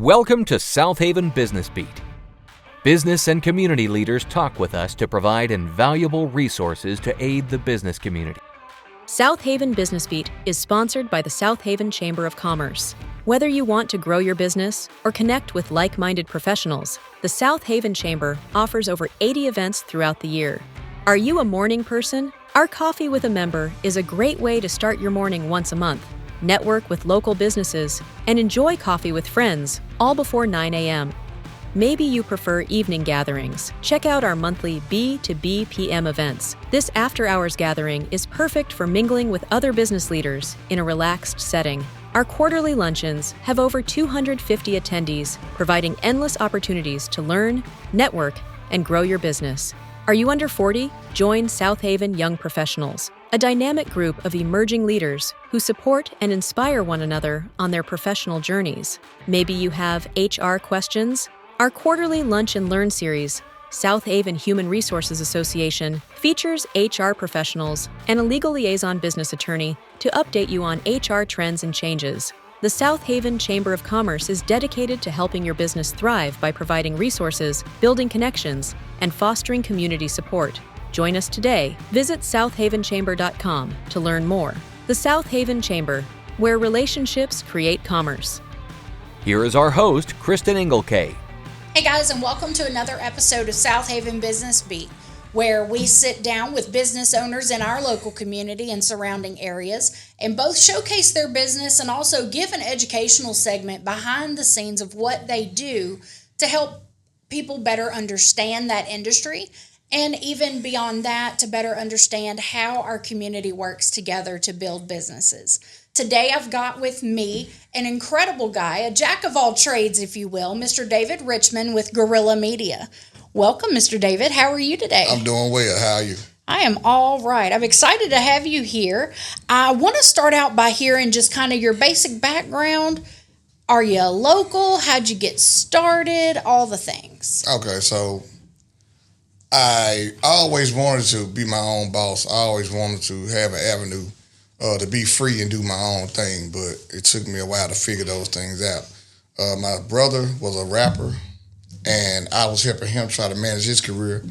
Welcome to Southaven Business Beat. Business and community leaders talk with us to provide invaluable resources to aid the business community. Southaven Business Beat is sponsored by the Southaven Chamber of Commerce. Whether you want to grow your business or connect with like-minded professionals, the Southaven Chamber offers over 80 events throughout the year. Are you a morning person? Our Coffee with a Member is a great way to start your morning once a month. Network with local businesses and enjoy coffee with friends, all before 9 a.m. Maybe you prefer evening gatherings. Check out our monthly B to B PM events. This after-hours gathering is perfect for mingling with other business leaders in a relaxed setting. Our quarterly luncheons have over 250 attendees, providing endless opportunities to learn, network, and grow your business. Are you under 40? Join Southaven Young Professionals, a dynamic group of emerging leaders who support and inspire one another on their professional journeys. Maybe you have HR questions? Our quarterly Lunch and Learn series, Southaven Human Resources Association, features HR professionals and a legal liaison business attorney to update you on HR trends and changes. The Southaven Chamber of Commerce is dedicated to helping your business thrive by providing resources, building connections, and fostering community support. Join us today. Visit southavenchamber.com to learn more. The Southaven Chamber, where relationships create commerce. Here is our host, Kristen Engelke. Hey guys, and welcome to another episode of Southaven Business Beat, where we sit down with business owners in our local community and surrounding areas and both showcase their business and also give an educational segment behind the scenes of what they do to help people better understand that industry, and even beyond that, to better understand how our community works together to build businesses. Today, I've got with me an incredible guy, a jack of all trades, if you will, Mr. David Richmond with Guerilla Media. Welcome, Mr. David. How are you today? I'm doing well. How are you? I am all right. I'm excited to have you here. I want to start out by hearing just kind of your basic background. Are you local? How'd you get started? All the things. Okay, so I always wanted to be my own boss. I always wanted to have an avenue to be free and do my own thing, but it took me a while to figure those things out. My brother was a rapper, and I was helping him try to manage his career,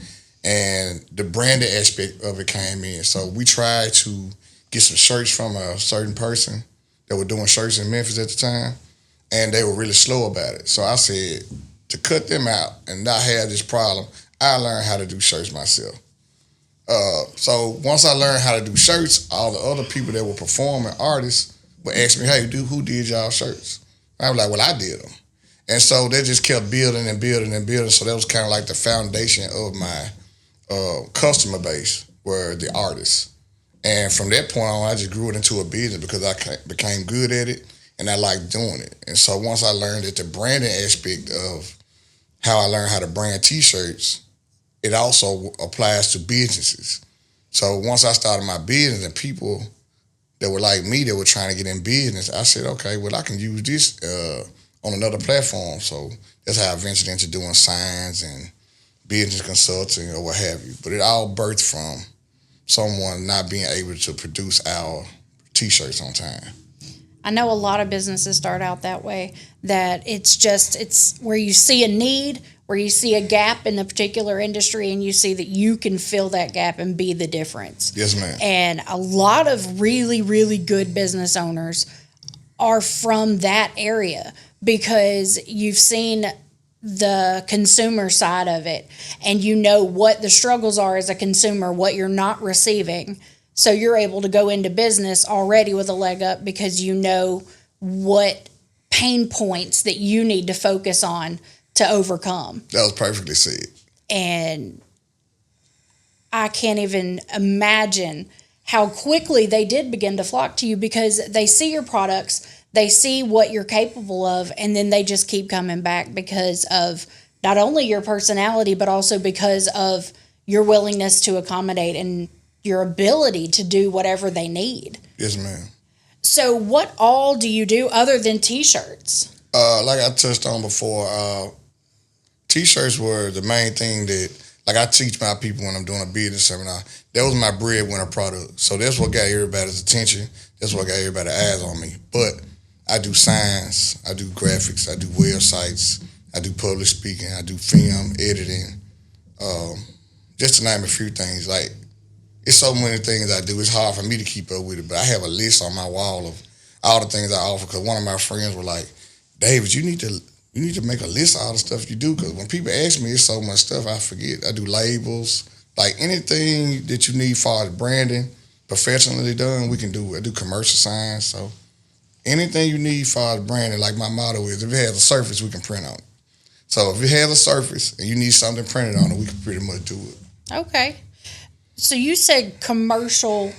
and the branding aspect of it came in. So we tried to get some shirts from a certain person that were doing shirts in Memphis at the time, and they were really slow about it. So I said, to cut them out and not have this problem, I learned how to do shirts myself. So once I learned how to do shirts, all the other people that were performing, artists, would ask me, hey, who did y'all shirts? I was like, well, I did them. And so they just kept building and building and building. So that was kind of like the foundation of my customer base, were the artists. And from that point on, I just grew it into a business because I became good at it and I liked doing it. And so once I learned that the branding aspect of how I learned how to brand T-shirts, it also applies to businesses. So once I started my business and people that were like me that were trying to get in business, I said, okay, well, I can use this on another platform. So that's how I ventured into doing signs and business consulting or what have you. But it all birthed from someone not being able to produce our T-shirts on time. I know a lot of businesses start out that way, that it's where you see a need, where you see a gap in a particular industry, and you see that you can fill that gap and be the difference. Yes, ma'am. And a lot of really, really good business owners are from that area because you've seen the consumer side of it and you know what the struggles are as a consumer, what you're not receiving. So you're able to go into business already with a leg up because you know what pain points that you need to focus on to overcome. That was perfectly said. And I can't even imagine how quickly they did begin to flock to you because they see your products, they see what you're capable of, and then they just keep coming back because of not only your personality, but also because of your willingness to accommodate and your ability to do whatever they need. Yes, ma'am. So what all do you do other than T-shirts? Like I touched on before, T-shirts were the main thing that, like I teach my people when I'm doing a business seminar, that was my breadwinner product. So that's what got everybody's attention. That's what got everybody's eyes on me. But I do signs, I do graphics, I do websites, I do public speaking, I do film, editing, just to name a few things. Like, it's so many things I do. It's hard for me to keep up with it, but I have a list on my wall of all the things I offer. Because one of my friends were like, "David, you need to make a list of all the stuff you do." Because when people ask me, it's so much stuff I forget. I do labels, like anything that you need for the branding, professionally done, we can do. I do commercial signs, so anything you need for the branding, like my motto is, if it has a surface, we can print on it. So if it has a surface and you need something printed on it, we can pretty much do it. Okay. So you said commercial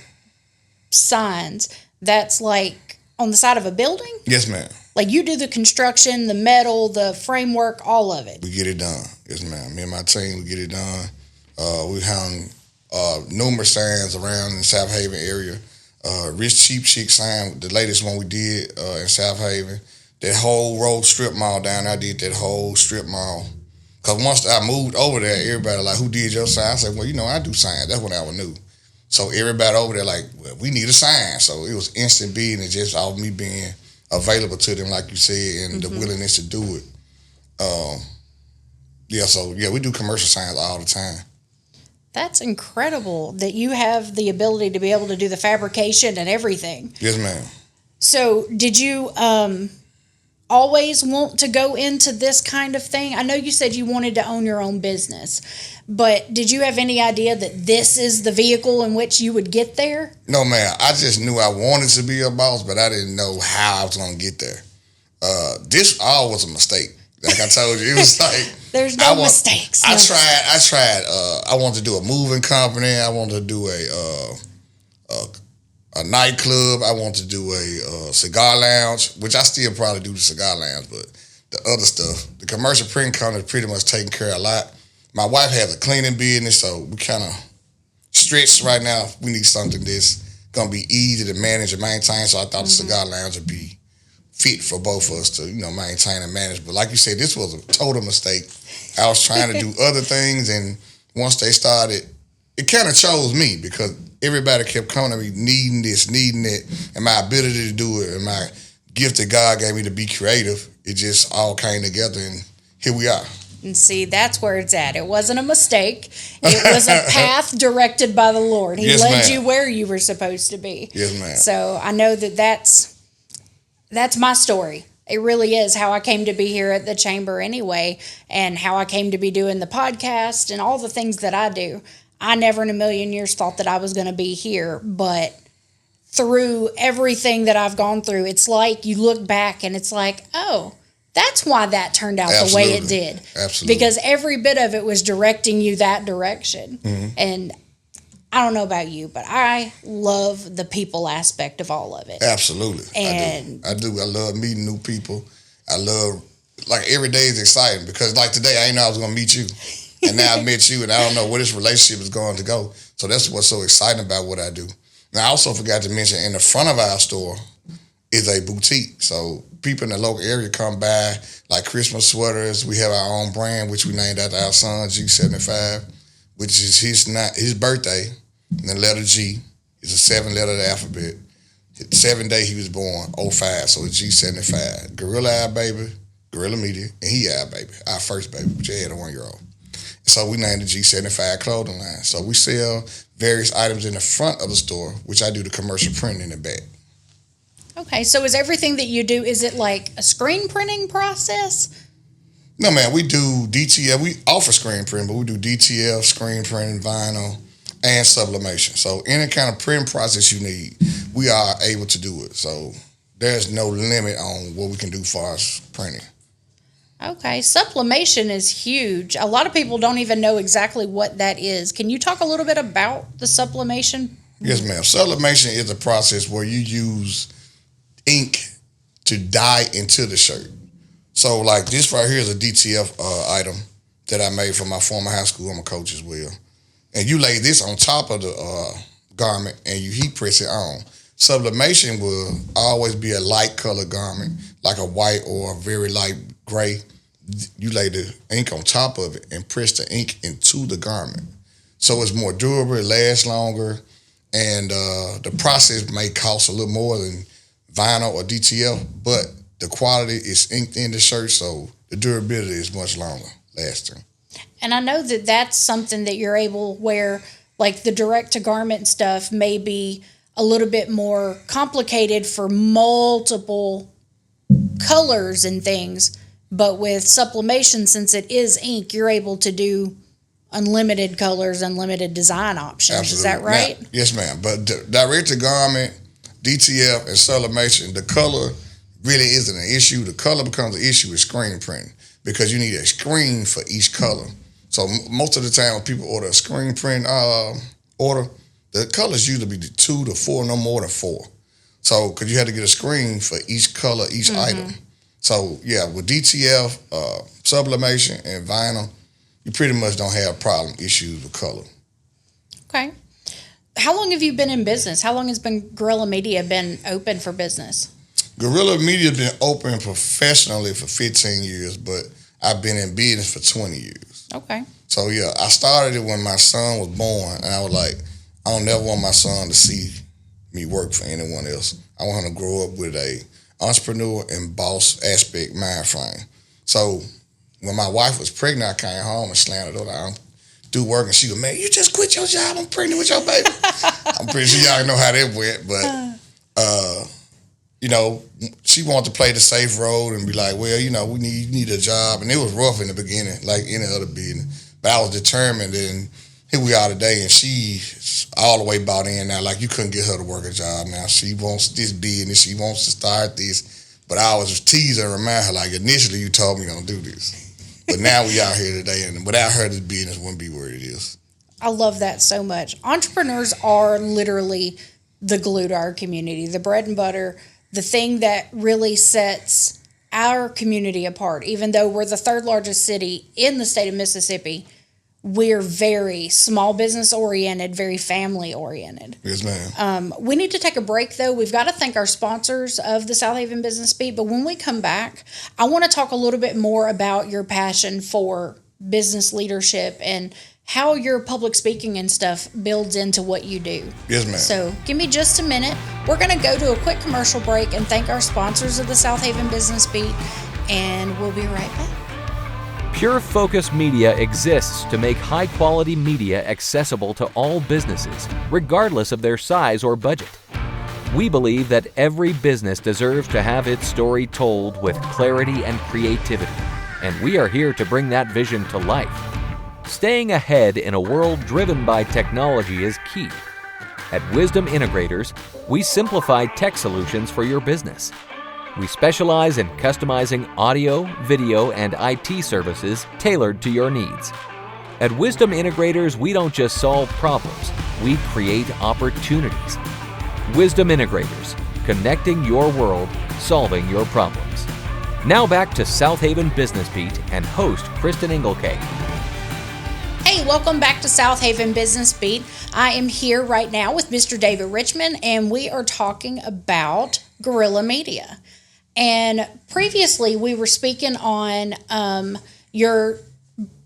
signs. That's like on the side of a building? Yes, ma'am. Like you do the construction, the metal, the framework, all of it. We get it done. Yes, ma'am. Me and my team, we get it done. We hung numerous signs around in the Southaven area. Rich Cheap Chick sign, the latest one we did in Southaven. That whole road strip mall down there, I did that whole strip mall. Because once I moved over there, everybody like, "Who did your sign?" I said, "Well, I do signs." That's when I knew. So everybody over there like, "Well, we need a sign." So it was instant bidding and just all me being available to them, like you said, and the willingness to do it. We do commercial signs all the time. That's incredible that you have the ability to be able to do the fabrication and everything. Yes, ma'am. So did you always want to go into this kind of thing? I know you said you wanted to own your own business, but did you have any idea that this is the vehicle in which you would get there? No, ma'am. I just knew I wanted to be a boss, but I didn't know how I was going to get there. This all was a mistake. Like I told you, it was like there's no mistakes. I tried. I wanted to do a moving company. I wanted to do a nightclub. I want to do a cigar lounge, which I still probably do the cigar lounge, but the other stuff, the commercial print company is pretty much taking care of a lot. My wife has a cleaning business, so we kind of stretched right now. We need something that's going to be easy to manage and maintain, so I thought the cigar lounge would be fit for both of us to, maintain and manage. But like you said, this was a total mistake. I was trying to do other things, and once they started, it kind of chose me because everybody kept coming to me needing this, needing it, and my ability to do it and my gift that God gave me to be creative, it just all came together, and here we are. And see, that's where it's at. It wasn't a mistake. It was a path directed by the Lord. He led you where you were supposed to be. Yes, ma'am. So I know that's my story. It really is how I came to be here at the Chamber anyway, and how I came to be doing the podcast and all the things that I do. I never in a million years thought that I was going to be here, but through everything that I've gone through, it's like you look back and it's like, oh, that's why that turned out the way it did. Absolutely. Because every bit of it was directing you that direction. And I don't know about you, but I love the people aspect of all of it. Absolutely. And I do. I love meeting new people. I love, like, every day is exciting because, like, today I didn't know I was going to meet you. And now I met you, and I don't know where this relationship is going to go. So that's what's so exciting about what I do. Now, I also forgot to mention, in the front of our store is a boutique. So people in the local area come by, like Christmas sweaters. We have our own brand, which we named after our son, G75, which is his birthday. And the letter G is a 7-letter alphabet. The 7th day he was born, 05, so it's G75. Guerilla baby, Guerilla Media, and he our baby, our first baby, which had a 1-year-old. So we named the G75 clothing line. So we sell various items in the front of the store, which I do the commercial printing in the back. Okay, so is everything that you do, is it like a screen printing process? No, man, we do DTL. We offer screen printing, but we do DTL, screen printing, vinyl, and sublimation. So any kind of print process you need, we are able to do it. So there's no limit on what we can do as far as printing. Okay, sublimation is huge. A lot of people don't even know exactly what that is. Can you talk a little bit about the sublimation? Yes, ma'am. Sublimation is a process where you use ink to dye into the shirt. So like this right here is a DTF item that I made for my former high school. I'm a coach as well. And you lay this on top of the garment and you heat press it on. Sublimation will always be a light colored garment, like a white or a very light gray. You lay the ink on top of it and press the ink into the garment. So it's more durable, it lasts longer, and the process may cost a little more than vinyl or DTF, but the quality is inked in the shirt, so the durability is much longer lasting. And I know that that's something that you're able where like the direct to garment stuff may be a little bit more complicated for multiple colors and things, but with sublimation, since it is ink, you're able to do unlimited colors, unlimited design options. Absolutely. Is that right? Now, yes, ma'am. But direct to garment, DTF, and sublimation, the color really isn't an issue. The color becomes an issue with screen printing because you need a screen for each color. So most of the time when people order a screen print order, the colors usually be 2 to 4, no more than 4. So because you had to get a screen for each color, each item. So yeah, with DTF, sublimation, and vinyl, you pretty much don't have issues with color. Okay. How long have you been in business? How long has Guerilla Media been open for business? Guerilla Media has been open professionally for 15 years, but I've been in business for 20 years. Okay. So yeah, I started it when my son was born, and I was like, I don't never want my son to see me work for anyone else. I want him to grow up with a entrepreneur and boss aspect mind frame. So when my wife was pregnant, I came home and slammed the door. I do work, and she go, man, you just quit your job. I'm pregnant with your baby. I'm pretty sure y'all know how that went, but you know, she wanted to play the safe road and be like, well, you know, you need a job, and it was rough in the beginning, like any other business. But I was determined, and here we are today, and she's all the way bought in now. Like, you couldn't get her to work a job now. She wants this business. She wants to start this. But I always tease her and remind her, like, initially you told me you're going to do this. But now we out here today, and without her, this business wouldn't be where it is. I love that so much. Entrepreneurs are literally the glue to our community, the bread and butter, the thing that really sets our community apart. Even though we're the third largest city in the state of Mississippi, we're very small business oriented, very family oriented. Yes, ma'am. We need to take a break, though. We've got to thank our sponsors of the Southaven Business Beat. But when we come back, I want to talk a little bit more about your passion for business leadership and how your public speaking and stuff builds into what you do. Yes, ma'am. So give me just a minute. We're going to go to a quick commercial break and thank our sponsors of the Southaven Business Beat, and we'll be right back. Pure Focus Media exists to make high-quality media accessible to all businesses, regardless of their size or budget. We believe that every business deserves to have its story told with clarity and creativity, and we are here to bring that vision to life. Staying ahead in a world driven by technology is key. At Wisdom Integrators, we simplify tech solutions for your business. We specialize in customizing audio, video, and IT services tailored to your needs. At Wisdom Integrators, we don't just solve problems, we create opportunities. Wisdom Integrators, connecting your world, solving your problems. Now back to Southaven Business Beat and host Kristen Engelke. Hey, welcome back to Southaven Business Beat. I am here right now with Mr. David Richmond, and we are talking about Guerilla Media. And previously, we were speaking on your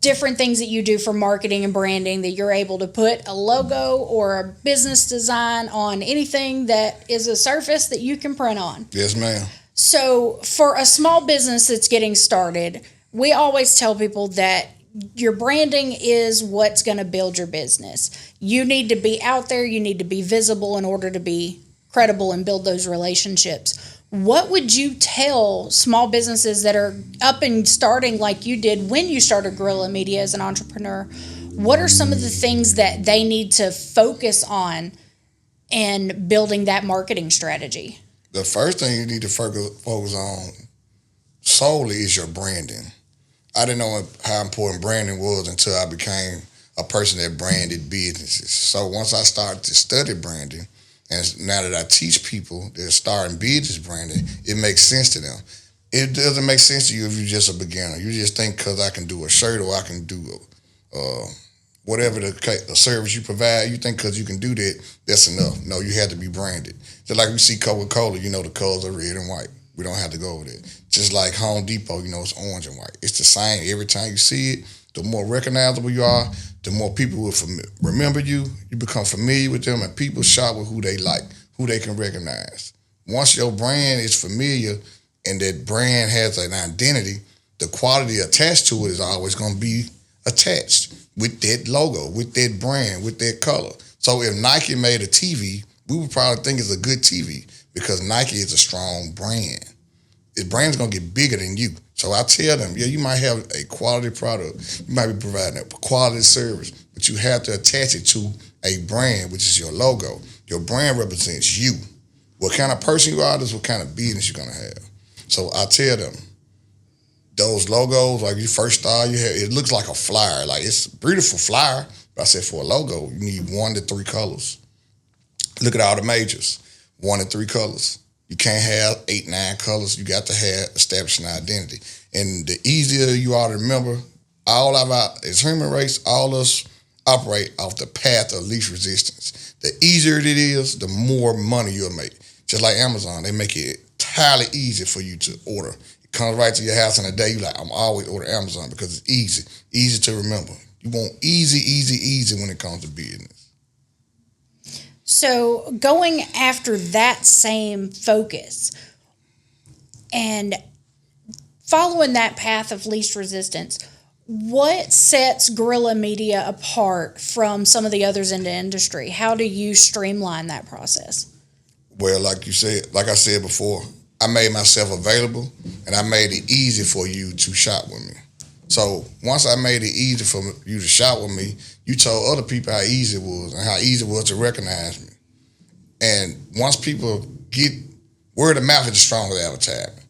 different things that you do for marketing and branding, that you're able to put a logo or a business design on anything that is a surface that you can print on. Yes, ma'am. So for a small business that's getting started, we always tell people that your branding is what's going to build your business. You need to be out there. You need to be visible in order to be credible and build those relationships. What would you tell small businesses that are up and starting like you did when you started Guerilla Media as an entrepreneur? What are some of the things that they need to focus on in building that marketing strategy? The first thing you need to focus on solely is your branding. I didn't know how important branding was until I became a person that branded businesses. So once I started to study branding, and now that I teach people that are starting business branding, it makes sense to them. It doesn't make sense to you if you're just a beginner. You just think because I can do a shirt or I can do whatever the service you provide, you think because you can do that, that's enough. No, you have to be branded. Just like we see Coca-Cola, you know the colors are red and white. We don't have to go over that. Just like Home Depot, you know it's orange and white. It's the same every time you see it. The more recognizable you are, the more people will remember you. You become familiar with them, and people shop with who they like, who they can recognize. Once your brand is familiar and that brand has an identity, the quality attached to it is always going to be attached with that logo, with that brand, with that color. So if Nike made a TV, we would probably think it's a good TV because Nike is a strong brand. His brand's going to get bigger than you. So I tell them, yeah, you might have a quality product. You might be providing a quality service, but you have to attach it to a brand, which is your logo. Your brand represents you. What kind of person you are is what kind of business you're going to have. So I tell them, those logos, like you first start, you have, it looks like a flyer. Like it's a beautiful flyer, but I said for a logo, you need 1 to 3 colors. Look at all the majors, 1 to 3 colors. You can't have 8, 9 colors. You got to have establishing identity. And the easier you are to remember, all of our, as human race, all of us operate off the path of least resistance. The easier it is, the more money you'll make. Just like Amazon, they make it entirely easy for you to order. It comes right to your house in a day. You're like, I'm always order Amazon because it's easy to remember. You want easy when it comes to business. So going after that same focus and following that path of least resistance, what sets Guerilla Media apart from some of the others in the industry? How do you streamline that process? Well, like I said before, I made myself available and I made it easy for you to shop with me. So once I made it easy for you to shop with me, you told other people how easy it was and how easy it was to recognize me. And once people get, word of mouth is the strongest advertisement.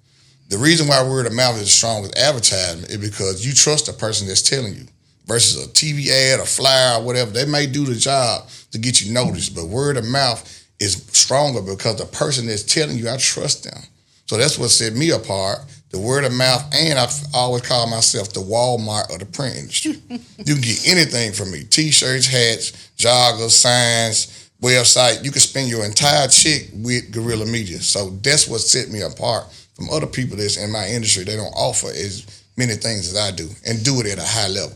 The reason why word of mouth is the strongest advertisement is because you trust the person that's telling you versus a TV ad, a flyer, or whatever. They may do the job to get you noticed, but word of mouth is stronger because the person that's telling you, I trust them. So that's what set me apart, the word of mouth, and I've always called myself the Walmart of the print industry. You can get anything from me, T-shirts, hats, joggers, signs, website. You can spend your entire check with Guerilla Media. So that's what set me apart from other people that's in my industry. They don't offer as many things as I do and do it at a high level.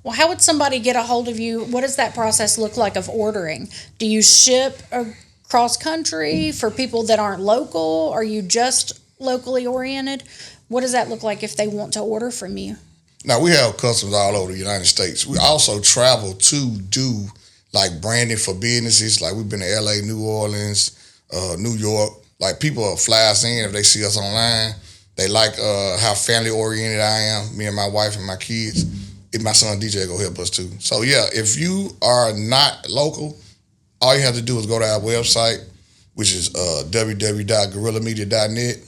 Well, how would somebody get a hold of you? What does that process look like of ordering? Do you ship across country for people that aren't local? Are you just locally oriented? What does that look like if they want to order from you? Now, we have customers all over the United States. We also travel to do like branding for businesses. Like we've been to LA, New Orleans, New York. Like people fly us in if they see us online. They like how family oriented I am, me and my wife and my kids. If my son DJ go help us too. So yeah, if you are not local, all you have to do is go to our website, which is www.guerillamedia.net.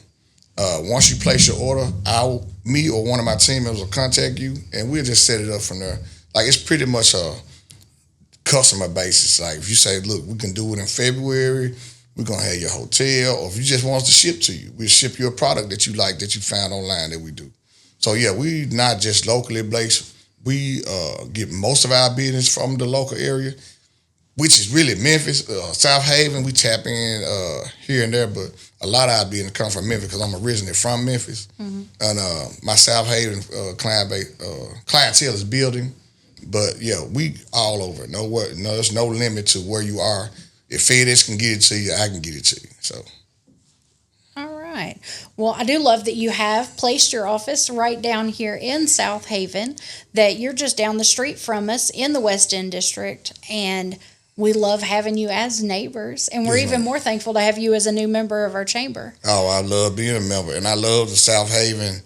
Once you place your order, me or one of my team members will contact you, and we'll just set it up from there. Like it's pretty much a customer basis. Like if you say, look, we can do it in February, we're gonna have your hotel, or if you just want us to ship to you, we'll ship you a product that you like that you found online that we do. So yeah, we not just locally based. We get most of our business from the local area, which is really Memphis, Southaven. We tap in here and there, but a lot of our business come from Memphis because I'm originally from Memphis. Mm-hmm. And my Southaven clientele is building. But yeah, we all over. No, there's no limit to where you are. If FedEx can get it to you, I can get it to you. So. All right. Well, I do love that you have placed your office right down here in Southaven, that you're just down the street from us in the West End District, and we love having you as neighbors, and we're even more thankful to have you as a new member of our chamber. Oh, I love being a member, and I love the Southaven,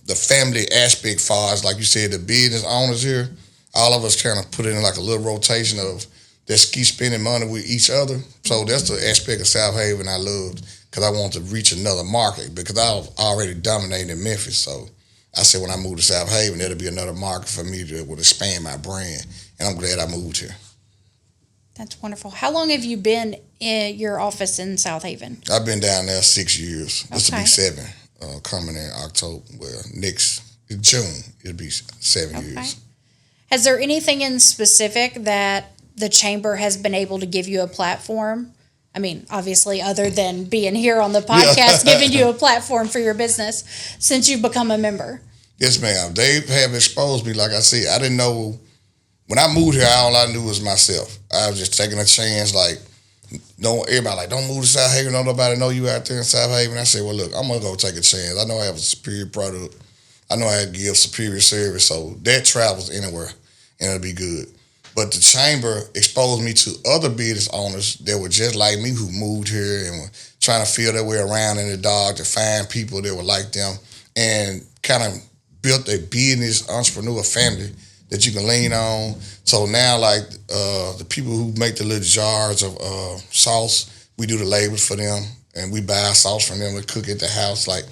the family aspect far as, like you said, the business owners here. All of us kind of put in like a little rotation of just keep spending money with each other. So that's the aspect of Southaven I loved, because I want to reach another market, because I was already dominating in Memphis. So I said when I moved to Southaven, that'll be another market for me to expand my brand, and I'm glad I moved here. That's wonderful. How long have you been in your office in Southaven? I've been down there 6 years. This will be 7 coming in October. Well, next June, it'll be 7 years. Has there anything in specific that the chamber has been able to give you a platform? I mean, obviously, other than being here on the podcast, giving you a platform for your business since you've become a member. Yes, ma'am. They have exposed me. Like I said, I didn't know. When I moved here, all I knew was myself. I was just taking a chance. Like, Everybody like, don't move to South Haven. Don't nobody know you out there in South Haven. I said, well, look, I'm going to go take a chance. I know I have a superior product. I know I give superior service, so that travels anywhere, and it'll be good. But the chamber exposed me to other business owners that were just like me who moved here and were trying to feel their way around in the dark to find people that were like them and kind of built a business entrepreneur family that you can lean on. So now, like, the people who make the little jars of sauce, we do the labels for them, and we buy sauce from them and cook at the house. Like,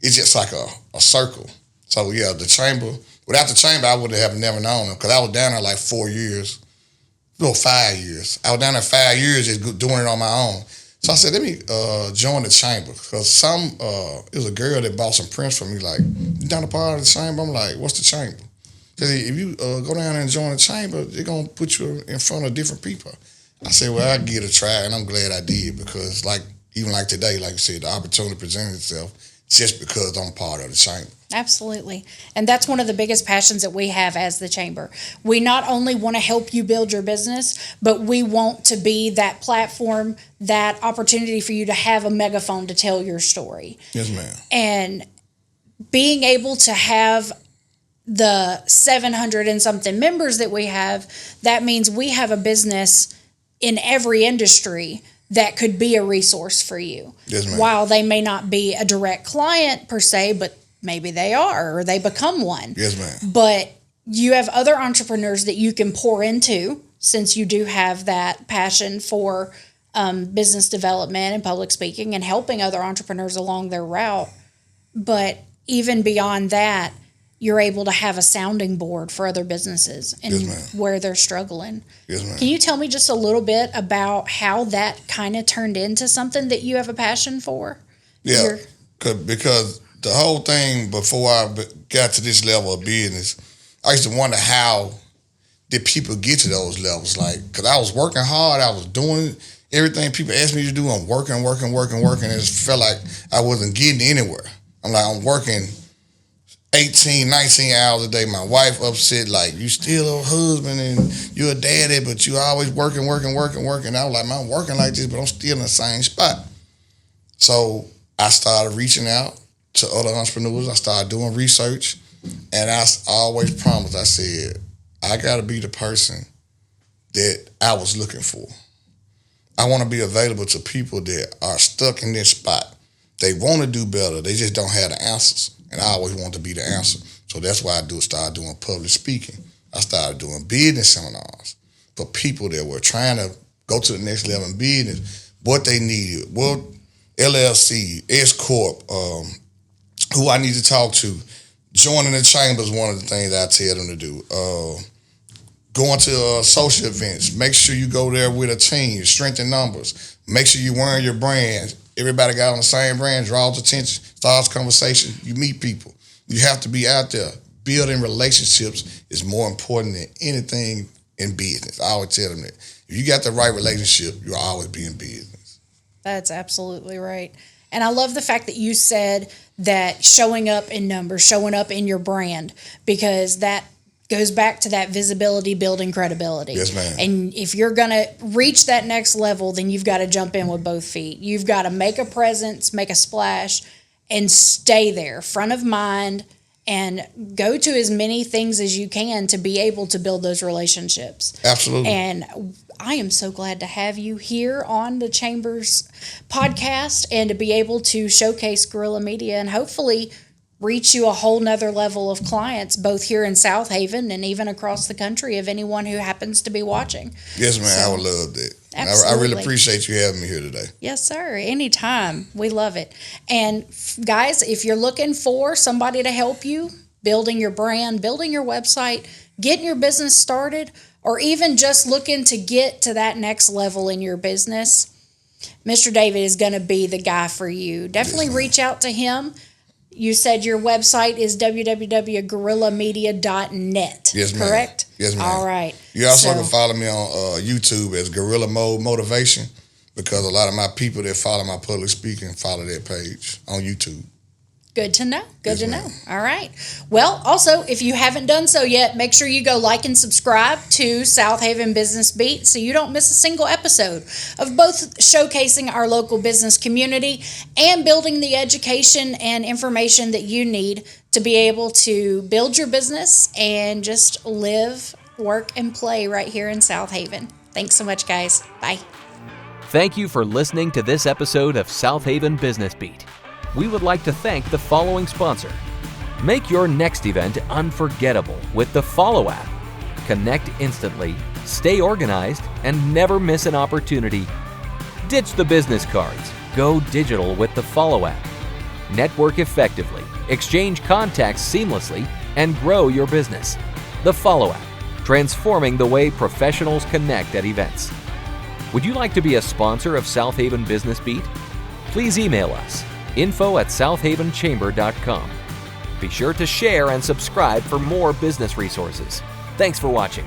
it's just like a circle. So, yeah, the chamber, without the chamber, I would have never known them because I was down there like 4 years, 5 years. I was down there 5 years just doing it on my own. So I said, let me join the chamber because it was a girl that bought some prints for me, like, you down a part of the chamber? I'm like, what's the chamber? Because if you go down there and join the chamber, they're going to put you in front of different people. I said, well, I'll give it a try, and I'm glad I did because, like, even like today, like you said, the opportunity presented itself just because I'm part of the chamber. Absolutely. And that's one of the biggest passions that we have as the chamber. We not only want to help you build your business, but we want to be that platform, that opportunity for you to have a megaphone to tell your story. Yes, ma'am. And being able to have the 700 and something members that we have, that means we have a business in every industry that could be a resource for you. Yes, ma'am. While they may not be a direct client per se, but maybe they are or they become one. Yes, ma'am. But you have other entrepreneurs that you can pour into since you do have that passion for business development and public speaking and helping other entrepreneurs along their route. But even beyond that, you're able to have a sounding board for other businesses and where they're struggling. Yes, ma'am. Can you tell me just a little bit about how that kind of turned into something that you have a passion for? Yeah, because the whole thing before I got to this level of business, I used to wonder how did people get to those levels? Like, because I was working hard, I was doing everything people asked me to do. I'm working. It just felt like I wasn't getting anywhere. I'm working 18, 19 hours a day. My wife upset, like, you still a husband and you're a daddy, but you always working. I was like, man, I'm working like this, but I'm still in the same spot. So I started reaching out to other entrepreneurs. I started doing research, and I always promised, I said, I got to be the person that I was looking for. I want to be available to people that are stuck in this spot. They want to do better. They just don't have the answers. And I always want to be the answer. So that's why I started doing public speaking. I started doing business seminars for people that were trying to go to the next level in business, what they needed, what LLC, S Corp, who I need to talk to. Joining the chamber is one of the things I tell them to do. Going to social events. Make sure you go there with a team, strength in numbers. Make sure you're wearing your brand. Everybody got on the same brand, draws attention, starts conversation. You meet people. You have to be out there. Building relationships is more important than anything in business. I always tell them that. If you got the right relationship, you'll always be in business. That's absolutely right. And I love the fact that you said that showing up in numbers, showing up in your brand, because that goes back to that visibility, building credibility. Yes, ma'am. And if you're going to reach that next level, then you've got to jump in with both feet. You've got to make a presence, make a splash, and stay there, front of mind, and go to as many things as you can to be able to build those relationships. Absolutely. And I am so glad to have you here on the Chambers podcast and to be able to showcase Guerilla Media and hopefully reach you a whole nother level of clients, both here in Southaven and even across the country of anyone who happens to be watching. Yes, ma'am. So, I would love that. Absolutely. I really appreciate you having me here today. Yes, sir. Anytime. We love it. And guys, if you're looking for somebody to help you building your brand, building your website, getting your business started, or even just looking to get to that next level in your business, Mr. David is going to be the guy for you. Definitely reach out to him. You said your website is www.guerillamedia.net, yes, ma'am. Correct? Yes, ma'am. All right. You also can follow me on YouTube as Guerilla Mode Motivation because a lot of my people that follow my public speaking follow that page on YouTube. Good to know. Good to know. All right. Well, also, if you haven't done so yet, make sure you go like and subscribe to Southaven Business Beat so you don't miss a single episode of both showcasing our local business community and building the education and information that you need to be able to build your business and just live, work, and play right here in Southaven. Thanks so much, guys. Bye. Thank you for listening to this episode of Southaven Business Beat. We would like to thank the following sponsor. Make your next event unforgettable with the Follow app. Connect instantly, stay organized, and never miss an opportunity. Ditch the business cards. Go digital with the Follow app. Network effectively, exchange contacts seamlessly, and grow your business. The Follow app, transforming the way professionals connect at events. Would you like to be a sponsor of Southaven Business Beat? Please email us, info@southavenchamber.com. Be sure to share and subscribe for more business resources. Thanks for watching.